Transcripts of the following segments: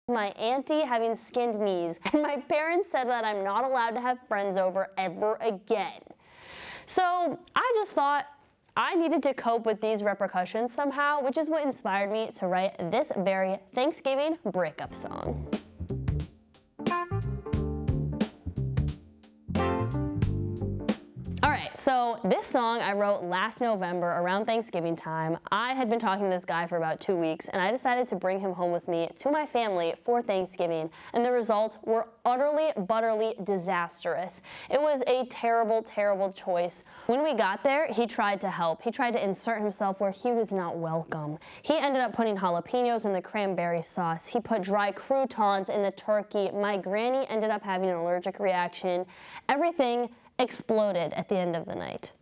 my auntie having skinned knees, and my parents said that I'm not allowed to have friends over ever again. So I just thought I needed to cope with these repercussions somehow, which is what inspired me to write this very Thanksgiving breakup song. Alright, so this song I wrote last November around Thanksgiving time. I had been talking to this guy for about 2 weeks, and I decided to bring him home with me to my family for Thanksgiving, and the results were utterly disastrous. It was a terrible choice. When we got there, he tried to help. He tried to insert himself where he was not welcome. He ended up putting jalapenos in the cranberry sauce. He put dry croutons in the turkey. My granny ended up having an allergic reaction. Everything exploded at the end of the night.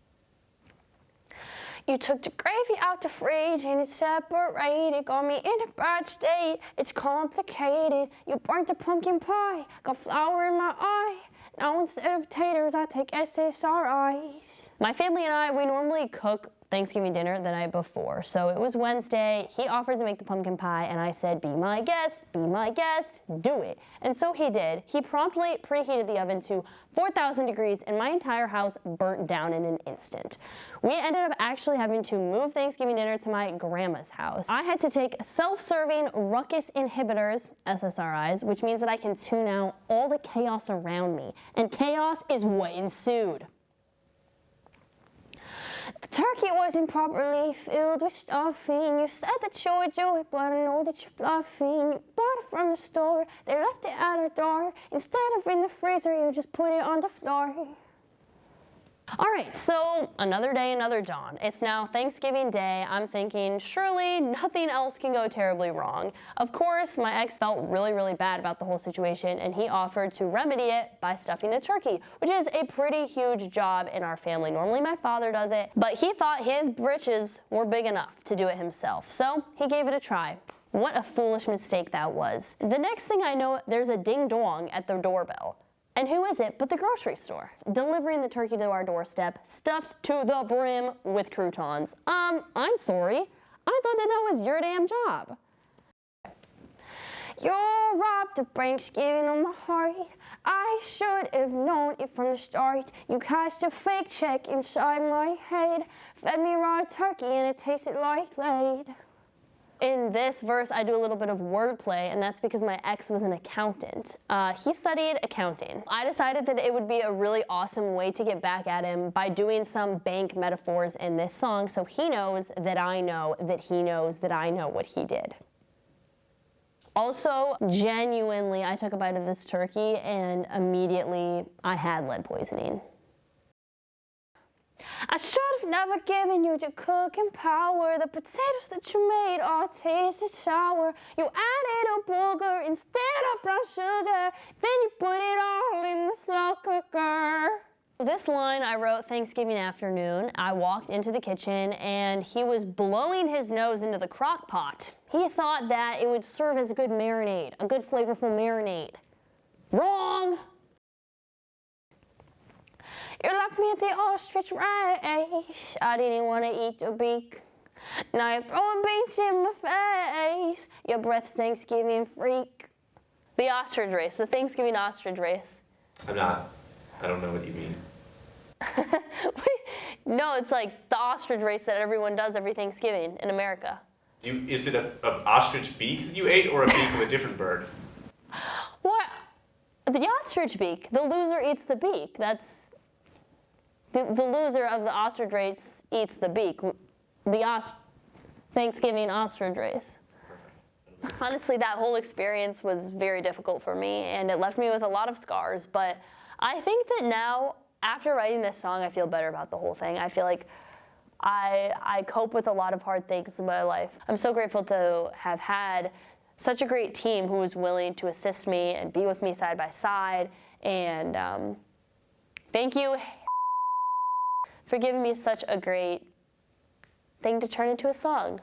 You took the gravy out the fridge and it separated, got me in a bad state, it's complicated. You burnt the pumpkin pie, got flour in my eye. Now instead of taters, I take SSRIs. My family and I, we normally cook Thanksgiving dinner the night before. So it was Wednesday, he offered to make the pumpkin pie, and I said, be my guest, do it. And so he did. He promptly preheated the oven to 4,000 degrees, and my entire house burnt down in an instant. We ended up actually having to move Thanksgiving dinner to my grandma's house. I had to take self-serving ruckus inhibitors, SSRIs, which means that I can tune out all the chaos around me. And chaos is what ensued. The turkey wasn't properly filled with stuffing. You said that you would do it, but I know that you're bluffing. You bought it from the store, they left it at our door. Instead of in the freezer, you just put it on the floor. Alright, so another day, another dawn. It's now Thanksgiving Day. I'm thinking, surely nothing else can go terribly wrong. Of course, my ex felt really bad about the whole situation, and he offered to remedy it by stuffing the turkey, which is a pretty huge job in our family. Normally my father does it, but he thought his britches were big enough to do it himself, so he gave it a try. What a foolish mistake that was. The next thing I know, there's a ding-dong at the doorbell. And who is it but the grocery store? Delivering the turkey to our doorstep, stuffed to the brim with croutons. I'm sorry. I thought that was your damn job. You robbed a Planksgiving on my heart. I should have known it from the start. You cashed a fake check inside my head, fed me raw turkey and it tasted like lead. In this verse, I do a little bit of wordplay, and that's because my ex was an accountant. He studied accounting. I decided that it would be a really awesome way to get back at him by doing some bank metaphors in this song, so he knows that I know that he knows that I know what he did. Also, genuinely, I took a bite of this turkey, and immediately I had lead poisoning. I should have never given you the cooking power. The potatoes that you made all tasted sour. You added a booger instead of brown sugar. Then you put it all in the slow cooker. This line I wrote Thanksgiving afternoon. I walked into the kitchen and he was blowing his nose into the crock pot. He thought that it would serve as a good marinade, a good flavorful marinade. Wrong! You left me at the ostrich race. I didn't want to eat your beak. Now you're throwing beans in my face. Your breath's Thanksgiving freak. The ostrich race, the Thanksgiving ostrich race. I don't know what you mean. No, it's like the ostrich race that everyone does every Thanksgiving in America. Is it an ostrich beak that you ate, or a beak of a different bird? What? The ostrich beak. The loser eats the beak. That's... The loser of the ostrich race eats the beak. The Thanksgiving ostrich race. Honestly, that whole experience was very difficult for me, and it left me with a lot of scars. But I think that now, after writing this song, I feel better about the whole thing. I feel like I cope with a lot of hard things in my life. I'm so grateful to have had such a great team who was willing to assist me and be with me side by side. And thank you for giving me such a great thing to turn into a song.